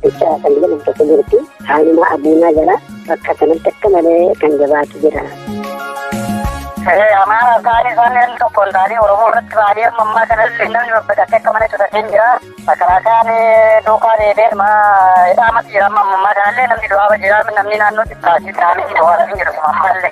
Bicha kan jedhamu tokko jirti. Haaluma abuunaa jala bakka sanatti akka malee kan jabaatu jira. Amara kali sana itu kontari orang orang tadi mamma kan lindung berkata kemana itu saja jira. Masyarakat doka deh mah itu amat jira mamma kan lindung itu apa jira namni nanu dikasih kami itu orang jira mamma le.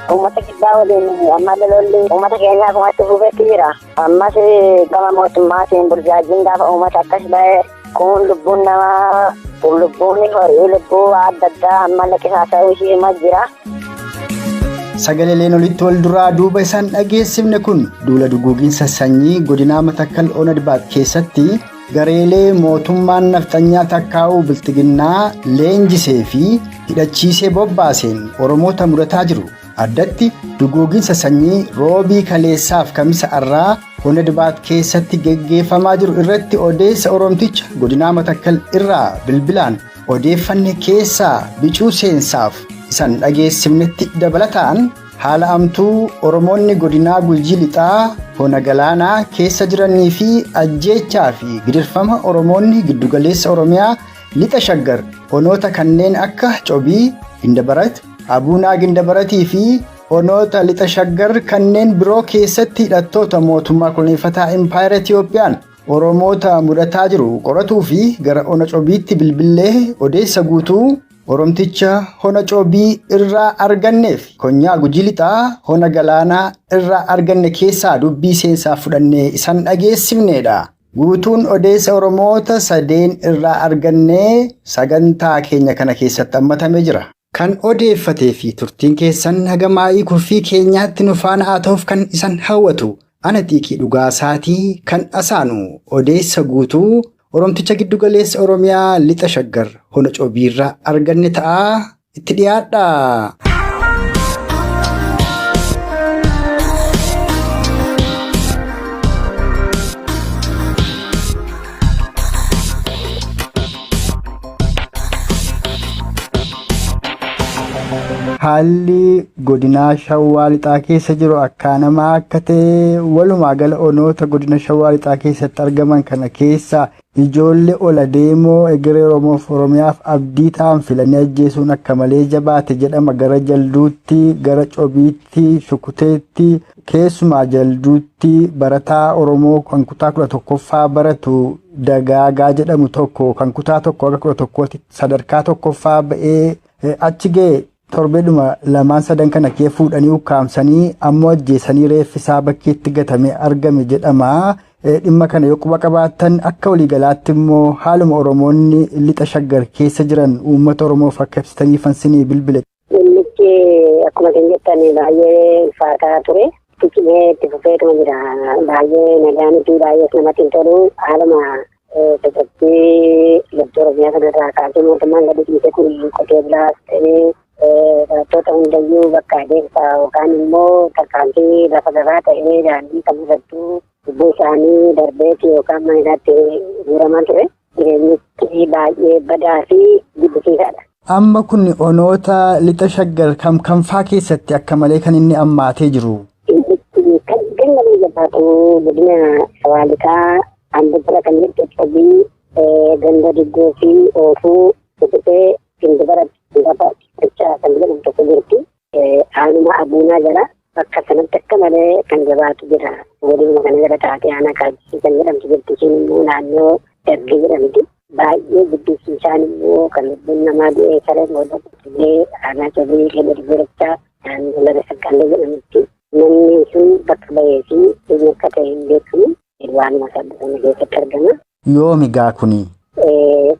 Umat kita udah amma lolli umat kayaknya aku masih bukan jira. Amma sih kalau mau masih berjanji dah umat atas baik. Kun lubbun nama lubbun ni hari lubbu ada amma lagi saya usia majira. Sagaleen olitti wal duraa duuba isaan dhageessifne kun duula duguuginsa sanyii godinaa Matakkal Ona Dibaat keessatti gareelee mootummaan nafxanyaa takkaa'uu biltiginnaa leenjisee fi hidhachiisee bobbaaseen Oromoota murataa jiru. Addatti duguuginsa sanyii roobii kaleessaaf kamisa irraa Ona Dibaat keessatti geggeeffamaa jiru irratti odeessa Oromticha godinaa Matakkal irraa bilbilaan odeeffanne keessaa bicuu seensaaf isan dhageessifnetti dabalataan haala amtuu Oromoonni godinaa Gujii Lixaa Hona Galaanaa keessa jiranii fi ajjeechaa fi gidirfama Oromoonni giddugaleessa Oromiyaa lixa shaggar onoota kanneen akka Cobii, Gindabarat, Abuunaa Gindabaratii fi onoota lixa shaggar kanneen biroo keessatti hidhattoota mootummaa koloneeffataa Impaayera Itiyoophiyaan Oromoota mudataa jiru qoratuu fi gara Ona Cobiitti bilbilee odeessa guutuu Oromticha Hona Cobii irraa arganneef konyaa Gujii Lixaa Hona Galaanaa irraa arganne keessaa dubbii seensaa fudhannee isan dhageessifneedha. Guutuun odeessa Oromoota sadeen irraa argannee sagantaa keenya kana keessatti hammatamee jira. Kan odeeffatee fi turtiin keessan hagamaa'ii kurfii keenyaatti nu faana haa ta'uuf kan isan hawwatu ana xiiqii dhugaasaatii kan asaanu odeessa guutuu Oromticha giddugaleessa Oromiyaa lixa shaggar Hona Cobiirraa arganne ta'a itti dhiyaadha. Haalli godinaa Shawaa Lixaa keessa jiru akkaanamaa akka ta'e walumaa gala onoota godina Shawaa Lixaa keessatti argaman kana keessa ijoollee ola deemoo egeree Oromoof Oromiyaaf abdii ta'an filanii ajjeesuun akka malee jabaate jedhama. Gara Jalduutti, gara Cobiitti, Shukuteetti, keessumaa Jalduutti barataa Oromoo kan kutaa 11ffaa baratu Dagaagaa jedhamu tokko kan kutaa 1 sadarkaa 1ffaa ba'ee achi ga'e. Torbeedhuma lamaan sadan kana kee fuudhanii ukkaamsanii ammoo ajjeesanii reeffisaa bakkeetti gatamee argame jedhama. Dhimma kana yoo quba qabaattan akka waliigalaatti immoo haaluma Oromoonni lixa shaggar keessa jiran uummata Oromoof akka ibsitanii fansinii bilbile. Dhimmichi akkuma kan jettan baay'ee ulfaataa ture. Ticimee itti fufeetuma jira. Baay'ee nagaan fi baay'ee namatti hin tolu. Haaluma sosochii lubbu Oromiyaa kanarraa kaasee mootummaan gadi dhiisee kun qotee bulaas ta'ee barattoota hundayyuu bakka adeemsa yookaan immoo tarkaanfii lafa gabaa ta'ee daandii kan irrattuu lubbuu isaanii darbeeti yookaan manatti guuramaa ture. Jireenyichi baay'ee badaa fi jibbisiisaadha. Amma kun onoota lixa shaggar kam faa keessatti akka malee kan inni ammaatee jiru? Kan gangalee jabaatu godina Shawaa Lixaa Ambubira kan jedhu Cobii ganda Diggoo fi Oofuu Sukutee Gindabarat Bicha kan jedhamu tokko jirti. Haaluma abuunaa jala bakka sanatti akka malee kan jabaatu jira. Waliin kana jala taatee aanaa kaajjii kan jedhamtu jirti. Isheen immoo naannoo Dargee jedhamti. Baay'ee jibbisiisaan immoo kan lubbuun namaa du'ee saree mootummaa aanaa Cobii keenya Diggorachaa naannoo laga Saqqallee jedhamutti. Namni sun bakka ba'ee fi inni akka ta'e hin beekamu. Waanuma sabbata keessatti argama. Yoomi gaa kuni?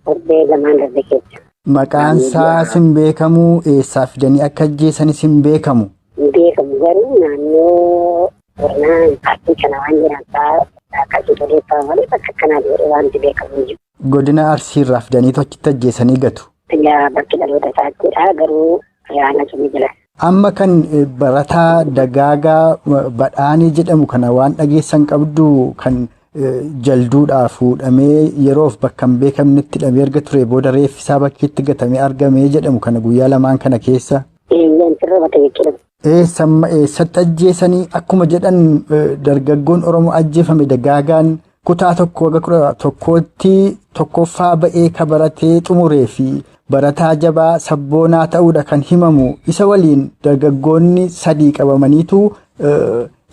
Torbee lamaan darbe keessa. Maqaan isaas hin beekamu, eessaa fidanii akka ajjeesanis hin beekamu. Hin beekamu garuu naannoo Boranaa paartii kana waan jiran akkasii odeeffama malee bakka akkanaa jedhee waanti beekamu jiru. Godina Arsiirraa fidanii achitti ajjeesanii gatu. Bakki dhaloota isaatiidha garuu yaana cimii jira. Amma kan barataa Dagaagaa Badhaanii jedhamu kana waan dhageessan qabdu kan jalduudhaa fuudhamee yeroof bakka hin beekamnetti hidhamee erga ture booda reeffisaa bakkeetti gatamee argamee jedhamu kana guyyaa lamaan kana keessa. Eessatti ajjeesanii akkuma jedhan dargaggoon Oromoo ajjeefame Dagaagaan kutaa 1-11tti tokkoffaa ba'ee ka baratee xumuree fi barataa jabaa sabboonaa ta'uudha kan himamu. Isa waliin dargaggoonni 3 qabamaniitu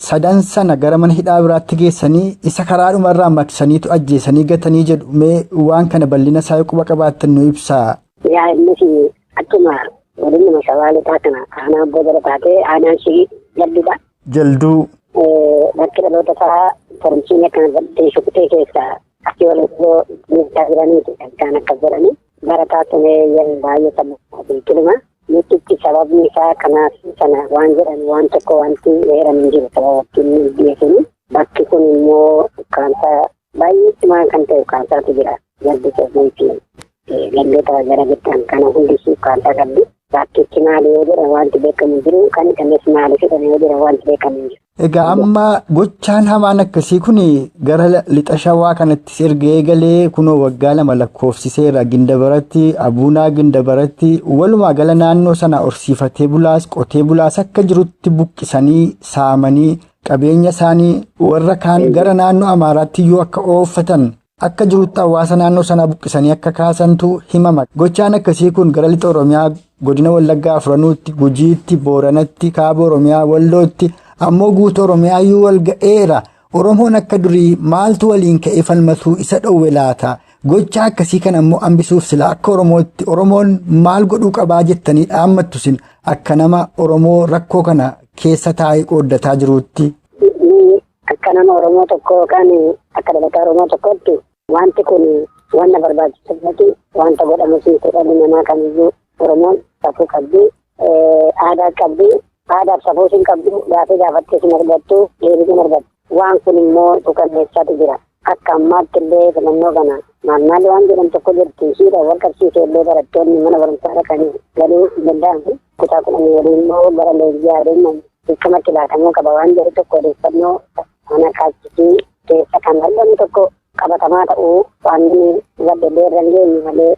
sadan sana gara mana hidhaa biraatti geessanii isa karaadhumarraa maksaniitu ajjeesanii gatanii jedhu. Mee waan kana bal'ina isaa yoo quba qabaattan nu ibsaa. Yaa innis akkuma waliin shawaalitaa kana aanaan booda taatee aanaan shii jaldudha. Jalduu. Bakki dhaloota isaa forumsiin akkana gadhee shukkutee keessaa akkii waliin miidhaa jiraniiti kan akka godhanii barataa tumee yeroo baay'ee sammuu biqiluma. Nuti sababni isaa kanaaf sana waan jedhan waan tokko wanti heeran hin jiru sababatti inni dhiyeessini. Bakki kun immoo ukkaansaa baay'ee cimaa kan ta'e ukkaansaatu jira. Gaddi keessatti gandoota gara bittaan kana hundisuu ukkaansaa qabdi. Bakkichi maali yoo jedhan wanti beekamu jiru kan kanas maali fedhan yoo jedhan wanti beekamu jiru. Egaa amma gochaan hamaan akkasii kun gara lixa shawaa kanatti erga eegalee kunoo waggaa 2 lakkoofsiseera. Gindabaratti Abuunaa Gindabaratti walumaa gala naannoo sana horsiifatee bulaas qotee bulaas akka jirutti buqqisanii saamanii qabeenya isaanii warra kaan gara naannoo Amaaraatti iyyuu akka ooffatan akka jirutti hawaasa naannoo sana buqqisanii akka kaasantu himama. Gochaan akkasii kun gara lixa Oromiyaa godina Wallaggaa Afuranuutti, Gujiitti, Booranatti, Kaaba Oromiyaa, Wallootti ammoo guutuu Oromiyaa iyyuu wal ga'eera. Oromoon akka durii maaltu waliin ka'ee falmatuu isa dhowwe laata? Gochaa akkasii kana ammoo hambisuuf sila akka Oromootti Oromoon maal godhuu qabaa jettanii dhaammattu sin akka nama Oromoo rakkoo kana keessa taa'ee qooddataa jiruutti. Akka nama Oromoo tokko yookaan akka dhalataa Oromoo tokkotti wanti kun wanta barbaachisuufi wanta godhamus dhalli namaa kamiyyuu Oromoon safuu qabdi, aadaa qabdi. Aadaaf safuu hin qabdu gaafii gaafattee hin argattu deebii hin argattu. Waan kun immoo tuqanneessaatu jira. Akka ammaatti illee filannoo kana maalli waan jedhan tokko jirti. Shiidha wal qabsiisee illee barattoonni mana barumsaa dhaqanii galuu hin danda'amu. Kutaa 10 waliin immoo bara leenjiyaa adeeman dirqamatti laatamuu qaba waan jedhu tokko odeeffannoo mana kaachisii keessa kan argamu tokko qabatamaa ta'uu waan gaddeellee irra hin geenye malee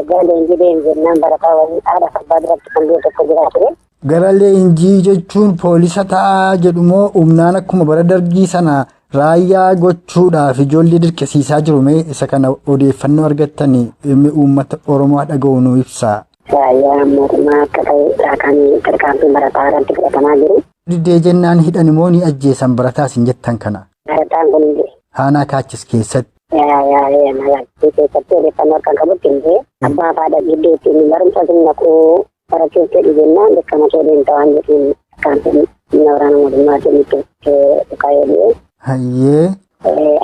gara leenjii deemu jennaan barataa waliin haadha abbaa biratti kan jiru tokko jiraa ture. Gara leenjii jechuun poolisa ta'aa jedhumoo humnaan akkuma bara dargii sana raayyaa gochuudhaaf ijoollee dirqisiisaa jiru. Mee isa kana odeeffannoo argattanii uummata Oromoo dhaga'u nu ibsaa. Raayyaa mootummaa akka ta'e kan tarkaanfii barataa irratti fudhatamaa jiru. Diddee jennaan hidhan immoo ni ajjeesan barataas hin jettan kana. Barataan kun hin jiru. Haanaa kaachis keessatti. Magaalattii keessatti odeeffannoo akka qabutti hin ta'e abbaa fi haadha gidduutti barumsa sun naquu barachuuf fedhi jennaan beekama sooliin ta'an jedhuun kan waraana mootummaatiin itti dhukaa'ee bu'e. Hayyee.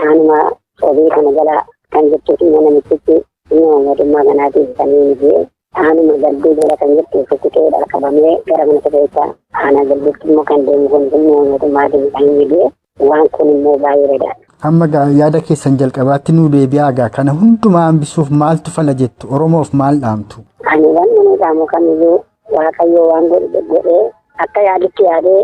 Aanuma sobii kana jala kan jettuufi mana mititti dhimma mootummaa kanaatiin kan inni bu'e. Aanuma galduu jala kan jettu fukkuteedha qabamee gara mana sirreessaa aanaa galduutti immoo kan deemu kun dhimma mootummaatiin kan inni bu'e. Waan kun immoo baay'ee redaadha. Amma yaada keessan jalqabaatti nu deebi'aagaa kana hundumaa hambisuuf maaltu fala jettu Oromoof maal dhaamtu? Ani waan inni dhaamu kamiyyuu Waaqayyoo waan godhee akka yaaditti yaadee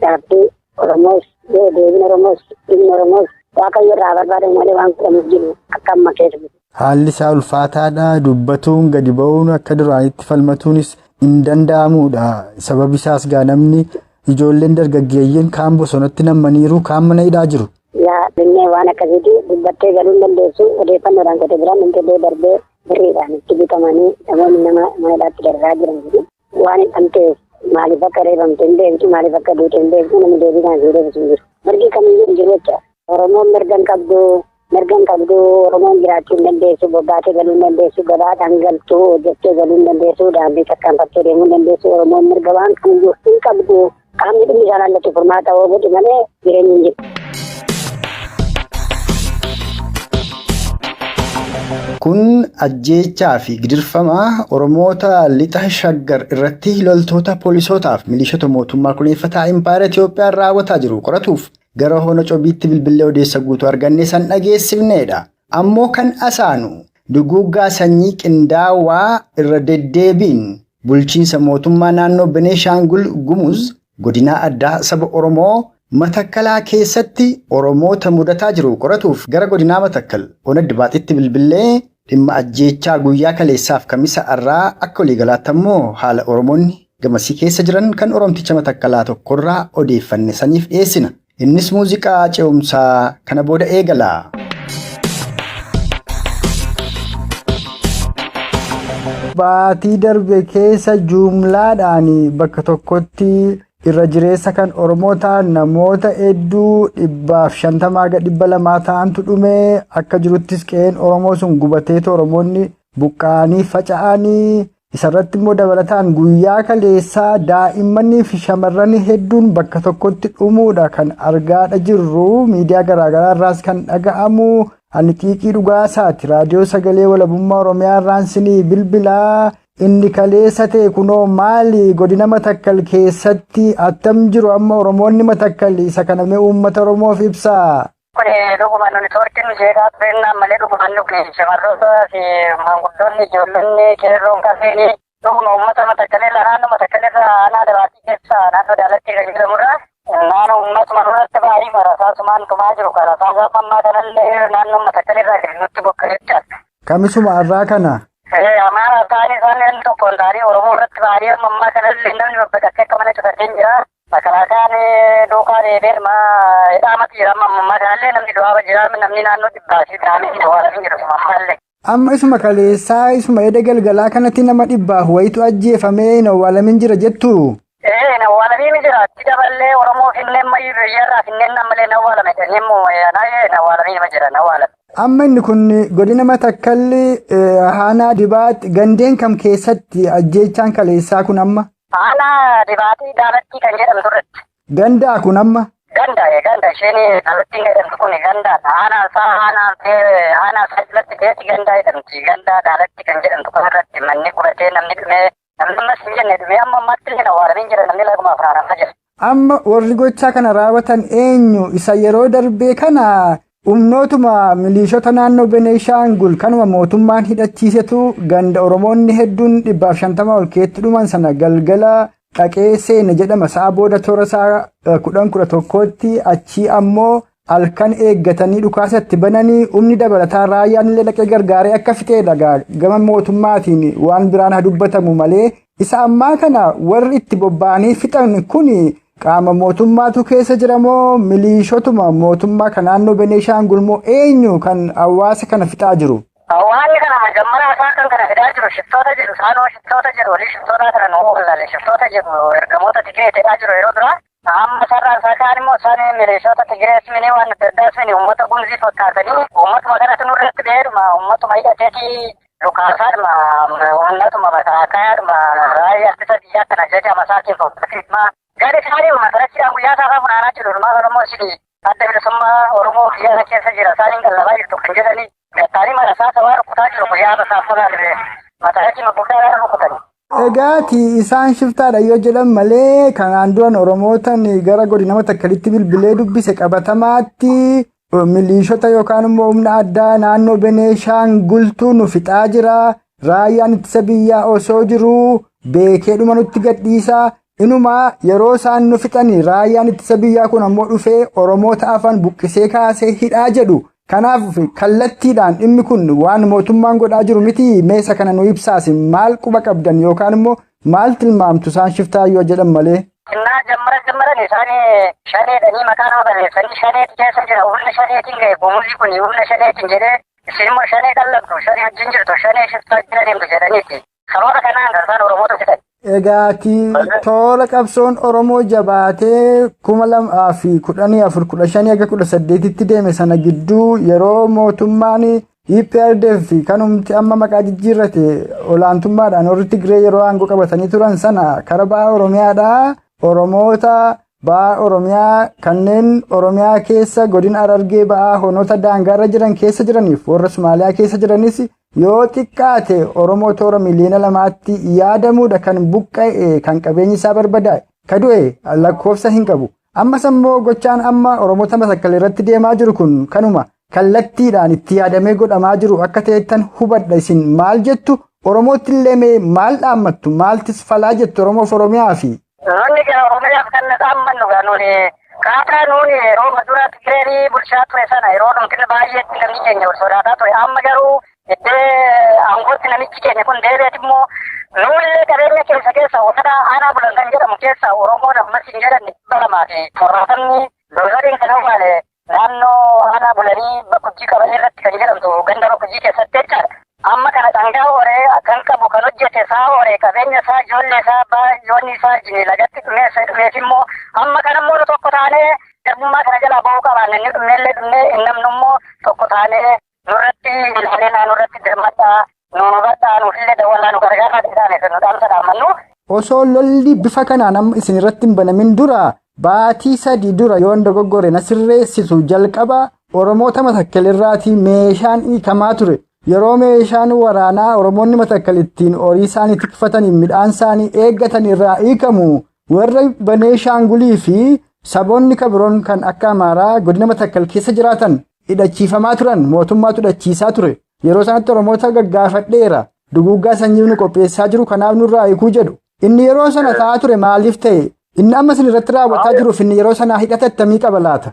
dhaabbii Oromoos deebiin Oromoos dhimma Oromoos Waaqayyo irraa barbaadamu malee waan godhamuuf jiru akka amma keessa. Haalli isaa ulfaataadha. Dubbatuun gadi ba'uun akka duraanitti falmatuunis hin danda'amudha. Sababi isaas namni ijoolleen dargaggeeyyiin kaan bosonatti nammaniiru kaan mana hidhaa jiru. Yaa dinnee waan akkasiiti dubbattee galuu hin dandeessu odeeffannoodhaan qote biraan hin darbee birriidhaan itti bitamanii namoonni nama mana hidhaatti darbaraa jiran waan hin dhamteef maaliif akka reebamte hin beektu maaliif akka duute hin beektu namni deebiidhaan si deebisu hin jiru. Mirgi kamiyyuu hin jiru jecha Oromoon mirga hin qabdu Oromoon jiraachuu hin dandeessu bobbaatee galuu hin dandeessu gabaadhaan galtuu hojjettee galuu hin dandeessu daandii tarkaanfattee deemuu hin dandeessu Oromoon mirga waan kamiyyuu hin qabdu qaamni dhimmi isaan hallatu furmaata hoo godhu malee jireenyi hin jiru. Kun ajjeechaa fi gidirfama Oromoota lixa shaggar irratti loltoota poolisootaaf milishoota mootummaa kuneeffataa Impaayera Itoophiyaa raawwataa jiru qoratuuf gara Hona Cobiitti bilbilee odeessa guutuu argannee san dhageessifneedha. Ammoo kan asaanu duguuggaa sanyii qindaawaa irra deddeebiin bulchiinsa mootummaa naannoo Beneeshaangul Gumuz godina addaa saba Oromoo Matakkalaa keessatti Oromoota mudataa jiru qoratuuf gara godinaa Matakkal Ona Dibaaxitti bilbilee dhimma ajjeechaa guyyaa kaleessaaf kamisa irraa akka waliigalaatti ammoo haala Oromoonni gamasii keessa jiran kan Oromticha Matakkalaa tokkorraa odeeffanne saniif dhiyeessina. Innis muuziqaa ce'umsaa kana booda eegala. Baatii darbe keessa jumlaadhaan bakka tokkotti irra jireessa kan Oromoo ta'an namoota hedduu 150-200 ta'antu dhume. Akka jiruttis qe'een Oromoo sun gubateetu Oromoonni buqqa'anii faca'anii. Isarratti immoo dabalataan guyyaa kaleessaa daa'immanii fi shamarran hedduun bakka tokkotti dhumuudha kan argaadha jirru. Miidiyaa garaagaraa irraas kan dhaga'amu. Ani xiiqii dhugaasaati raadiyoo sagalee walabummaa Oromiyaa irraan sinii bilbilaa. Inni kaleessa ta'e kunoo maali godina Matakkal keessatti attam jiru amma Oromoonni Matakkal isa kana mee uummata Oromoof ibsaa. Kuni dhugumaan nuti toortiin nu jeeqaa turennaan malee dhugumaan dhufne shamarroota fi maanguddoonni ijoollonni qeerroon kafeeni dhuguma uummata Matakkalirra naannoo Matakkalirra aanaa dabaatii keessa naannoo daalatti kan jedhamurra naannoo uummatuma irratti baay'ee marasaasumaan tumaa jiru karasaa ammaa kanallee naannoo Matakkalirra nutti bokka jechaadha. Kamisuma irraa kana. Amaara ta'anii isaan tokkoon ta'anii Oromoo irratti baay'ee ammaa kanallee namni babbaqqee akka mana cutateen jira. Makalakaan duukaa deebiirma hidhaamatti jira ammaa kanallee namni du'aa jira namni naannoo dhibbaasii ta'anii awwaalanii jiru ammaallee. Amma isuma kaleessaa isuma edda galgalaa kanatti nama dhibbaaf wayitu ajjeefamee hin awwaalamin jira jettu. Hin awwaalamiin jira achi daballee Oromoo finneen mayyii biyyarraa finneen nammalee hin awwaalame jennee hin awwaalamiin jira hin awwaalame. Amma inni kun godina Matakkalli aanaa Dibaat gandeen kam keessatti ajjeechaan kaleessaa kun amma? Aanaa Dibaatii Daalatti kan jedhamtu irratti. Gandaa kun amma? Ganda isheen Daalatti jedhamtu kun gandaadha. Aanaa Sajilatti keessi gandaa jedhamti. Gandaa Daalatti kan jedhamtu kanarratti manni qubatee namni dhumee namni ammas hin jenne dhumee amma ammatti hin awwaalamiin jira namni laguma afraanamma jira. Amma warri gochaa kana raawwatan eenyu isa yeroo darbee kana humnootuma miliishota naannoo Beneeshaangul kanuma mootummaan hidhachiisetu ganda Oromoonni hedduun 150 ol keetti dhuman sana galgala dhaqee seene jedhama sa'a booda toora sa'a 11:11tti achii ammoo halkan eeggatanii dhukaasatti bananii humni dabalataa raayyaan illee dhaqee gargaaree akka fixeedha gama mootummaatiin waan biraan haa dubbatamu malee isa ammaa kana warri itti bobba'anii fixan kuni qaama mootummaatu keessa jiramoo miliishotuma mootummaa kan naannoo Beneeshaangul moo eenyu kan hawaasa kana fixaa jiru? Hawaasni kana majammara isaa kan kana fidaa jiru shiftoota jedhu saanoo shiftoota jedhu walii shiftoota kana nuu olaale shiftoota jedhu ergamoota Tigiree ta'aa jiru yeroo dura amma sarara isaa kaan immoo isaan miliishota Tigirees minee waan adda addaas minee uummata gumzii fakkaatanii uummatuma kanatti nurratti beeruma uummatuma hidhateetii lukaasaadhuma uummatuma makaakaadhuma raayyaa ittisa biyyaa kana jajama isaatiin foffatidhuma. Gadi isaanii matarachidhaan guyyaa isaa funaanaa jiru dhumaa Oromoo isin adda bilisummaa Oromoo biyya keessa jira isaaniin gallabaa jirtu kan jedhanii gattaanii marasaa sabaa rukutaa jiru guyyaa isaa funaanire matarachi guddaadhaan rukutani. Egaati isaan shiftaadha yoo jedhan malee kanaan duran Oromootan gara godina Matakkalitti bilbilee dubbise qabatamaatti miliishota yookaan immoo humna addaa naannoo Beneeshaangultu nu fixaa jira raayyaan ittisa biyyaa osoo jiru beekee dhuma nutti gadhiisa. Inumaa yeroo isaan nu fixanii raayyaan ittisa biyyaa kun ammoo dhufee Oromoota afaan buqqisee kaasee hidhaa jedhu. Kanaaf kallattiidhaan dhimmi kun waan mootummaan godhaa jiru miti meesa kana nu ibsaasi maal quba qabdan yookaan immoo maal tilmaamtu isaan shiftaa yoo jedhan malee. Innaa jammaran isaanii shaneedhanii maqaan balleessanii shaneeti keessa jira humna shaneetiin ga'e gumuuzii kun humna shaneetiin jedhee isin immoo shanee qallabdu shanee wajjin jirtu shanee shiftaa jira deemtu jedhaniiti. Sabaaba kanaan garsaan Oromoota fitan. Egaati toora qabsoon Oromoo jabaatee 2014-15-18tti deeme sana gidduu yeroo mootummaan EPRDF kanumti amma maqaa jijjiirrate olaantummaadhaan warri Tigiree yeroo aangoo qabatanii turan sana kara ba'a Oromiyaadhaa Oromoota ba'a Oromiyaa kanneen Oromiyaa keessa godina Harargee ba'aa honoota daangaarra jiran keessa jiraniif warra Somaaliyaa keessa jiranis yoo xiqqaate Oromoo toora miliyoona 2tti yaadamuudha kan buqqa'e kan qabeenyi isaa barbadaa'e kadu'e lakkoofsa hin qabu. Ammas ammoo gochaan amma Oromoota Matakkal irratti deemaa jiru kun kanuma kallattiidhaan itti yaadamee godhamaa jiru akka ta'ettan hubadha isin maal jettu Oromootti illee maal dhaammattu maaltis falaa jettu Oromoof Oromiyaa fi. Nonni gara Oromiyaaf kan dhaammannu gaanuni kaataa nuuni yeroo maduraa Tigireerii bulchaa ture sana yeroo dhumtina baay'eetti namni keenya ol sodaataa ture amma garuu aangootti namichi keenya kun deebi'eet immoo nuullee qabeenya keessa osoo aanaa bulan kan jedhamu keessa Oromoon ammas hin jedhanne 200 fi 40 Doozariin kan awwaale naannoo aanaa bulanii bakkujii qaban irratti kan jedhamtu ganda bakkujii keessatti jechaadha. Amma kana dhangaa horee kan qabu kan hojjete isaa horee qabeenya isaa ijoollee isaa ijoolli isaa jini lagatti dhumeef immoo amma kan immoo tokko taanee garbummaa kana jalaa ba'uu qabaan inni dhumeellee dhumee innamnu immoo tokko taanee nurratti ilaalee naannurratti dirmadhaa nu hubadhaa nuufillee dawwalaa nu gargaaraa jedhaane kan nu dhaamsa dhaammannu. Osoo lolli bifa kanaan amma isin irratti hin banamin dura baatii 3 dura yoo dogoggore na sirreessitu jalqaba Oromoota Matakkalirraatii meeshaan hiikamaa ture. Yeroo meeshaan waraanaa Oromoonni Matakkal ittiin horii isaanii tikfatanii midhaan isaanii eeggatan irraa hiikamu warra Beneeshaangulii fi saboonni kabiroon kan akka Amaaraa godina Matakkal keessa jiraatan hidhachiifamaa turan mootummaatu hidhachiisaa ture. Yeroo sanatti Oromoota gaggaafadheera duguuggaa sanyii nu qopheessaa jiru kanaaf nurraa hiikuu jedhu. Inni yeroo sana ta'aa ture maaliif ta'e? Inni amma isin irratti raawwataa jiruuf inni yeroo sanaa hidhata attamii qaba laata?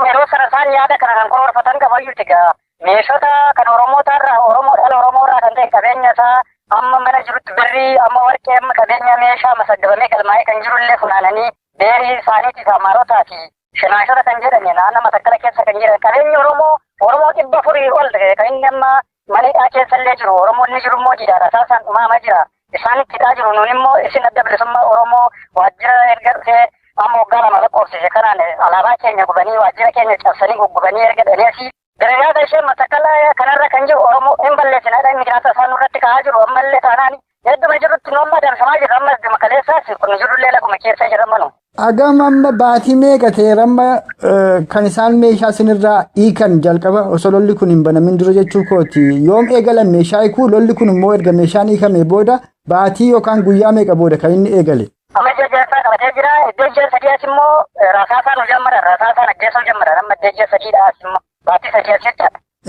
Yeroo sana isaan yaada kana kan kororfatan qabayyuuti gaa. Meeshota kan Oromootarraa Oromoorraa kan ta'e qabeenya isaa amma mana jirutti birrii amma warqee amma qabeenya meeshaa masaddabamee galmaa'ee kan jirullee funaananii beerii isaaniitiif Amaarotaa fi shinaashota kan jedhani naannoo Matakkala keessa kan jiran qabeenyi Oromoo 400 ol kan inni amma maleedhaa keessallee jiru Oromoonni jiru immoo diidaadha saasaan dhumaama jira isaanitti hidhaa jiru nuun immoo isin adda bilisummaa Oromoo waajjira erga dhufee amma waggaa 2 lakkoofsise kanaan alaabaa keenya gubanii waajjira keenya cabsanii guggubanii erga dhaneesii Darajaata ishee Matakkala kanarra kan jiru Oromoo hin balleessinaadha inni jiraata isaan irratti ka'aa jiru ammallee taanaan hedduma jirutti nu amma dansamaa jiru ammas Makaleessaas kun jirullee laguma keessa jiramanu. Agam amma baatii meeqa ta'e amma kan isaan meeshaa sinirraa hiikan jalqaba osoo lolli kun hin banamin dura jechuu kooti yoom eegalan meeshaa hiikuu lolli kun immoo erga meeshaan hiikamee booda baatii yookaan guyyaa meeqa booda kan inni eegale. Amma jajjabeessaa qabatee jira iddoo ijjeen sadiyaas immoo rasaasaan nu jammada rasaasaan ajjeesuu jammada amma ijjeen sadiidhaas immoo.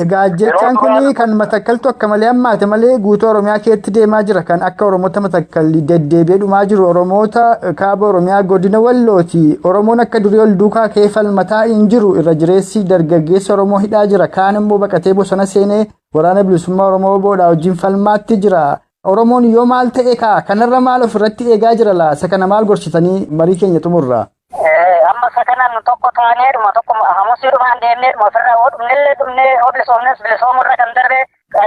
Egaa jechaan kun kan Matakkaltu akka malee hammaate malee guutuu Oromiyaa keessatti deemaa jira kan akka Oromoota Matakkalli deddeebi'ee dhumaa jiru Oromoota kaaba Oromiyaa godina Wallooti Oromoon akka durii ol duukaa kee falmataa hin jiru irra jireessi dargaggeessa Oromoo hidhaa jira kaan immoo baqatee bosona seenee waraana bilisummaa Oromoo boodhaa wajjin falmaatti jira Oromoon yoo maal ta'e kanarra maal ofirratti eegaa jira laasa kana maal gorsitanii marii keenya xumurraa. Amma sakanan tokko taaneedhuma tokko hamusiidhumaan deemneedhuma ofirraa hodhumnellee dhumnee bilisoomus bilisoomurra kan darbe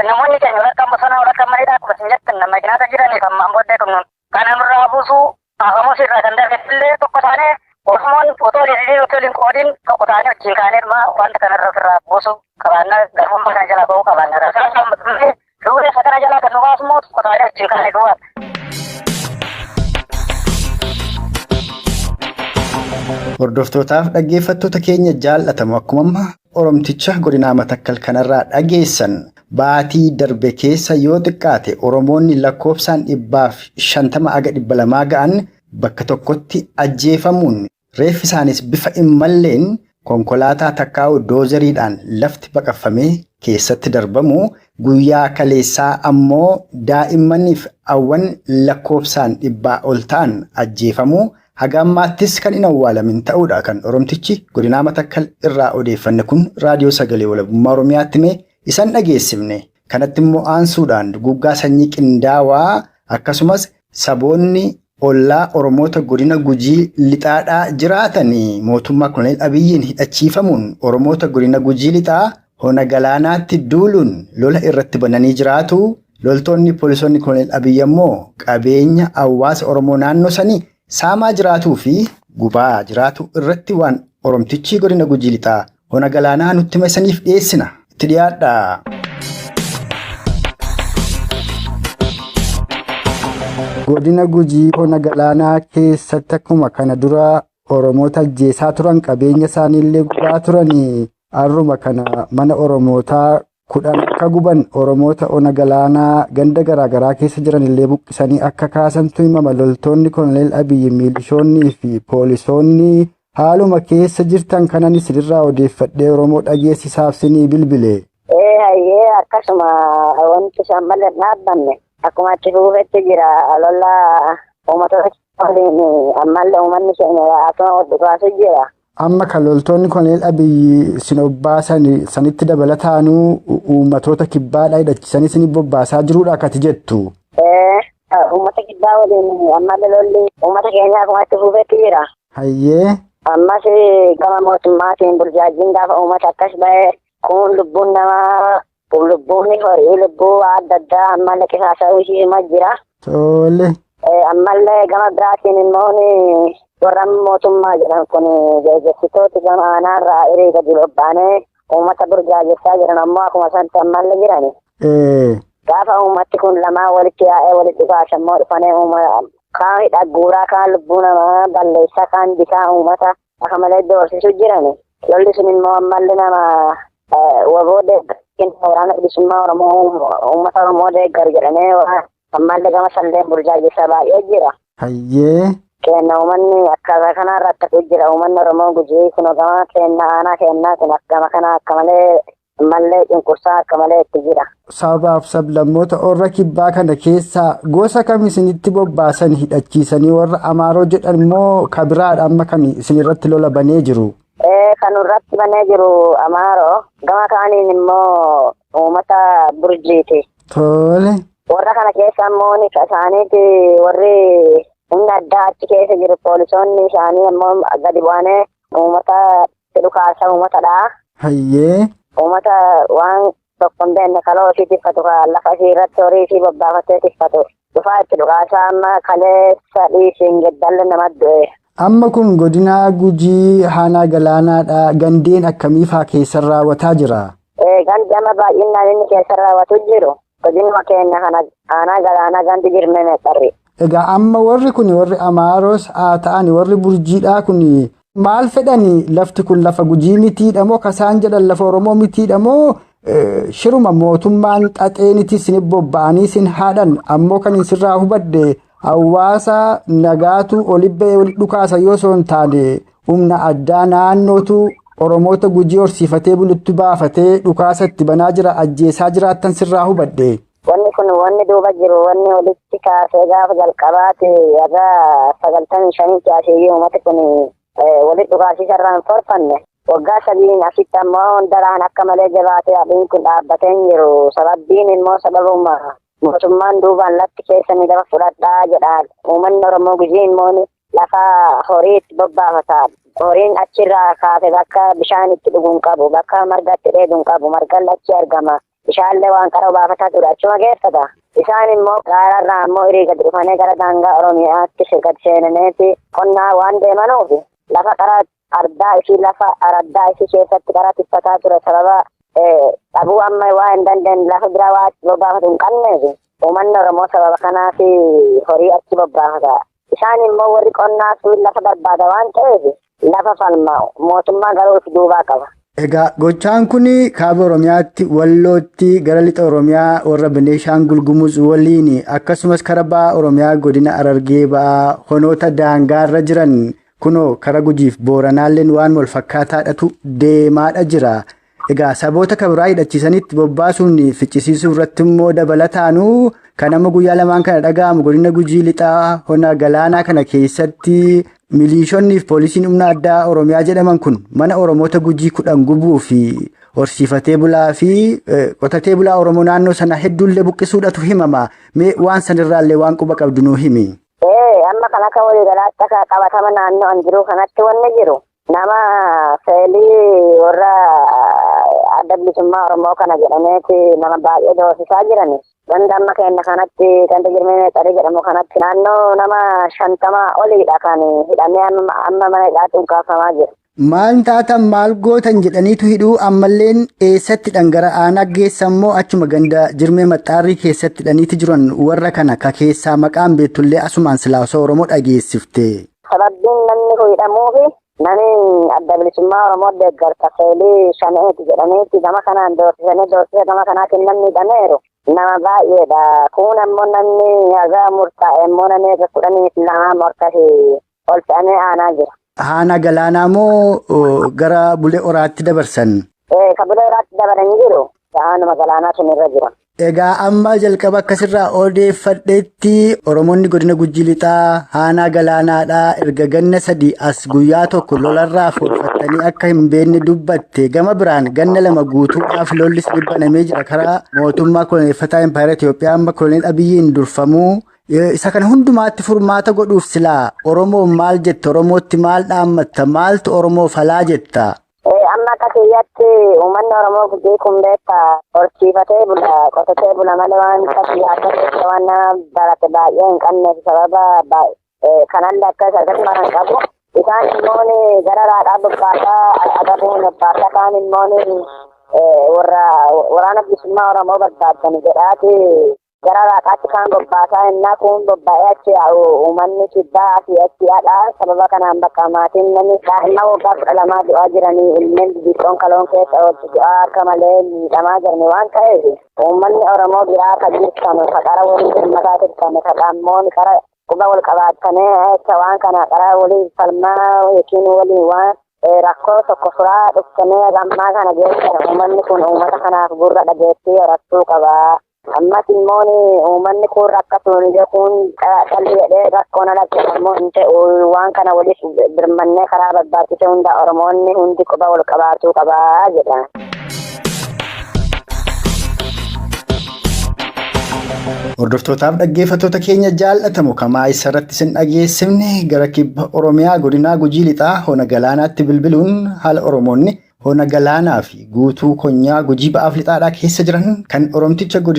namoonni keenya warra bosonaa warra maniidhaa akkuma isin jettan makiinaata jiraniif ammaan booddee dhumnuun kana nurraa buusuu hamusiirraa kan darbe illee tokko taanee Oromoon otoo didii otoo hin qoodin tokko taanee wajjin kaaneedhuma wanta kanarra ofirraa buusuu qabaanna garbummaa kana jalaa ba'uu qabaanna rasaasaan fuudhee sakana jalaa kan nu baasummoo tokko taanee wajjin kaanee duwwaadha. Hordoftootaaf dhaggeeffattoota keenya jaallatamu akkuma Oromticha godina Matakkal kanarraa dhageessan baatii darbe keessa yoo xiqqaate Oromoonni lakkoofsaan 150 aga 200 ga'an bakka tokkotti ajjeefamuun reeffi isaanis bifa hin malleen konkolaataa takkaa'u doozeriidhaan lafti baqaffamee keessatti darbamu guyyaa kaleessaa ammoo daa'immaniif awwan lakkoofsaan 100 ol ta'an ajjeefamu. Haga ammaattis kan hin awwaalamin ta'uudha kan Oromtichi godina Matakkal irraa odeeffanne kun raadiyoo sagalee walabummaa Oromiyaatti mee isan dhageessifne kanatti immoo aansuudhaan duguuggaa sanyii qindaawaa akkasumas saboonni ollaa Oromoota godina Gujii lixaadhaa jiraatanii mootummaa Koloneel Abiyyiin hidhachiifamuun Oromoota godina Gujii lixaa hona galaanaatti duuluun lola irratti bananii jiraatu loltoonni poolisoonni Koloneel Abiyyi ammoo qabeenya hawaasa Oromoo naannoo sanii saamaa jiraatuu fi gubaa jiraatu irratti waan Oromtichi godina Gujii lixaa hona galaanaa nutti meessaniif dhiyeessina itti dhiyaadha. Godina Gujii hona galaanaa keessatti akkuma kana dura Oromoota ajjeesaa turan qabeenya isaaniillee gubaa turanii har'uma kana mana Oromootaa 10 akka guban Oromoota hona galaanaa ganda garaagaraa keessa jiranillee buqqisanii akka kaasantu himama loltoonni Koloneel Abiyyi milishoonnii fi poolisoonni haaluma keessa jirtan kanan isinirraa odeeffadhee Oromoo dhageessisaaf sinii bilbile. Hayyee akkasuma wanti isaan malee dhaabbanne akkuma achi fuufetti jira lola uummatoota waliin ammallee uummanni keenya akkuma hodhukaasuu jira. Amma kan loltoonni Koloneel Abiyyi sin obbaasan sanitti dabalataanuu uummatoota kibbaadhaa hidhachiisanii sin bobbaasaa jiruudha akkati jettu. Uummata kibbaa waliin ammallee lolli uummata keenya akkuma itti fuufetti jira. Hayyee. Ammas gama mootummaatiin burjaajiin gaafa uummata akkas ba'e kun lubbuun namaa lubbuun horii lubbuu adda addaa ammallee qisaasa'uu ishee jira. Tole. Ammallee gama biraatiin immoo warra mootummaa jedhan kun geggeessitooti gama aanaarraa hiriira jiru uummata burjaajessaa jiran ammoo akkuma sanatti ammallee jirani. Gaafa uummatti kun lamaan walitti yaa'ee walitti baasammoo dhufanii kaan hidhagguuraa kaan lubbuu namaa balleessaa kaan bitaa uummata akka malee doorsisuu jirani. Lolli sun immoo ammallee nama waboo deeggartiin waraana bilisummaa Oromoo uummata Oromoo deeggaru jedhamee ammallee gama salleen burjaajessaa baay'ee jira. Hayyee. Kenna uummanni akkaataa kanarratti akka jira uummanni Oromoo Gujii kun gama kennaa aanaa kennaa kun akkama kana akka malee mallee cunqursaa akka malee itti jira. Sabaaf sablammoota warra kibbaa kana keessaa gosa kam isinitti bobbaasan hidhachiisanii warra Amaaroo jedhan immoo kabiraadha amma kan isinirratti lola banee jiru? Kan irratti banee jiru Amaaroo gama kaaniin immoo uummata Burjiiti. Tole. Warra kana keessa immoo isaaniiti warri humna addaa achi keessa jiru poolisoonni isaanii ammoo gadi bu'anii uummata dhukaasa uummatadha. Hayyee. Uummata waan tokko hin beekne kaloo ofii tiffatu lafa isii irratti horii isii bobbaafatee tiffatu dhufaa itti dhukaasa amma kaleessa dhiisiin geddalle nama du'e. Amma kun godina Gujii Aanaa Galaanaadha. Gandeen akkamiifaa keessa raawwataa jira? Gandi amma baay'inaan inni keessa raawwatu jiru. Godinuma keenya kana Aanaa Galaanaa gandi jirmee qarri. Egaa amma warri kun warri Amaaros haa ta'an warri Burjiidhaa kun maal fedhani? Lafti kun lafa Gujii mitiidha moo kasaan jedhan lafa Oromoo mitiidha moo shiruma mootummaan xaxeenitti isin bobba'anii isin haadhan ammoo kan isirraa hubadde hawaasa nagaatu olibbee oli dhukaasa yoo soon taane humna addaa naannootu Oromoota Gujii horsiifatee bulutti baafatee dhukaasa itti banaa jira ajjeesaa jiraattan sirraa hubadde. Wanni kun wanni duuba jiru wanni walitti kaasee gaafa jalqabaati irra 95 kaasee uummati kun walitti dhukaasisarraan forfanne waggaa 3 asitti ammoo daraan akka malee jabaatee adiin kun dhaabbatee jiru sababbiin immoo sababuma mootummaan duubaan lafti keessa ni lafa fudhadhaa jedha uummanni Oromoo Gujii immoo lafa horiitti bobbaafata horiin achirraa kaasee bakka bishaan itti dhuguun qabu bakka margatti dheeduun qabu margaan achi argama. Ishaallee waan qara baafataa ture achuma geeffata. Isaan immoo gaararraa ammoo hiriira gadi dhufanii gara daangaa Oromiyaatti gad seenaneeti qonnaa waan deemanuufi lafa qara ardaa isii lafa araddaa isii keessatti qara tiffataa ture sababa dhabuu amma waa hin dandeenye lafa biraa waa achi bobbaafatu hin qabneefi uummanni Oromoo sababa kanaaf horii achi bobbaafata. Isaan immoo warri qonnaa sun lafa barbaada waan ta'eef lafa falma mootummaa garuu duubaa qaba. Egaa gochaan kun kaaba Oromiyaatti Wallootti gara lixa Oromiyaa warra Beneeshaangul Gumuz waliin akkasumas karaa ba'a Oromiyaa godina Harargee ba'aa honoota daangaarra jiran kunoo karaa Gujiif Booranaalleen waan wal fakkaataadhatu deemaadha jira. Egaa saboota kabiraa hidhachiisanitti bobbaasuun ficcisiisuu irratti immoo dabalataanu kan amma guyyaa lamaan kana dhaga'amu godina Gujii lixaa hona galaanaa kana keessatti miliishonniif poolisiin humna addaa Oromiyaa jedhaman kun mana Oromoota Gujii 10 gubuu fi horsiifatee bulaa fi qotatee bulaa Oromoo naannoo sana hedduullee buqqisuudhatu himama. Mee waan sanirraallee waan quba qabdu nuu himi. Amma kan akka walii galaatti akka qabatama naannoo an jiru kanatti wanni jiru nama feelii warra adda bilisummaa Oromoo kana jedhameeti nama baay'ee doorsisaa jirani. Ganda amma keenya kanatti ganda jirmee qarii jedhamu kanatti naannoo nama 50 oliidha kan hidhamee amma mana hidhaatiin kaafamaa jiru. Maal taatan maal gootan jedhaniitu hidhuu ammalleen eessatti dhangara'aan geessammoo achuma ganda jirmee maxxaarrii keessatti hidhaniiti jiran warra kana ka keessaa maqaan beektullee asumaan silaasoo Oromoo dhageessifte. Sababbiin namni kun hidhamuufi namni adda bilisummaa Oromoo deeggarsa feelii shaneeti jedhameeti gama kanaan doorsisa gama kanaatiin namni hidhameeru. Nama baay'eedha. Kun ammoo namni hagaa murtaa'e immoo namni 12 morkatti ol fe'amee aanaa jira. Aanaa Galaanaa moo gara Bulee Oraatti dabarsan? Ka Bulee Oraatti dabaran jiru. Aanuma Galaanaa sun irra jira. Egaa amma jalqaba akkasirraa odeeffadheetti Oromoonni godina Gujii lixaa Aanaa Galaanaadhaa erga ganna 3 as guyyaa tokko lolarraa fuudhattanii akka hin beekne dubbatte gama biraan ganna 2 guutuudhaaf lolli banamee jira karaa mootummaa koloneeffataa Impaayera Itoophiyaa amma koloneel Abiyyiin durfamuu Isa kana hundumaatti furmaata godhuuf silaa Oromoon maal jetta? Oromootti maal dhaammatta? Maaltu Oromoo falaa jetta? Amma akka kiyyatti uummanni Oromoo guddaa kun beektaa horsiifatee bula qotatee bula malee waan siyaasa waan barate baay'ee hin qabneef sababa kanallee akka akkasuma kan qabu isaan immoo gara raadhaa bobbaasaa agabuun bobbaasaa kaan immoo waraana bilisummaa Oromoo barbaadan jedhaati gara raadhaatti kaan bobbaasaa innaa kun bobbaa'ee achi yaa'u uummanni kibbaa asii achi yaadhaa sababa kanaan bakka maatiin namni daa'imman waggaa 12 du'aa jiranii ilmeen bibbiqoon kaloon keessa oolchu du'aa akka malee miidhamaa jirani waan ta'eef uummanni Oromoo biraa kan jirtan faqara walii hirmataa turtan faqaammoon qara quba wal qabaatanii waan kana qara walii falmaa yookiin walii waan rakkoo tokko furaa dhuftanii ammaa kana geessan uummanni kun uummata kanaaf gurra dhageettii horattuu qabaa. Ammas immoo uummanni kun rakkatuun jechuun dhalli jedhee rakkoon alaatti immoo hin ta'u waan kana waliif birmannee karaa barbaachisee hunda Oromoonni hundi quba wal qabaatuu qabaa jedha. Hordoftootaaf dhaggeeffattoota keenya jaallatamu kamaa isarratti isin dhageessifne gara kibba Oromiyaa godinaa Gujii Lixaa Hona Galaanaatti bilbiluun haala Oromoonni Hona Galaanaa fi guutuu konyaa Gujii Ba'aaf Lixaadhaa keessa jiran kan Oromticha godina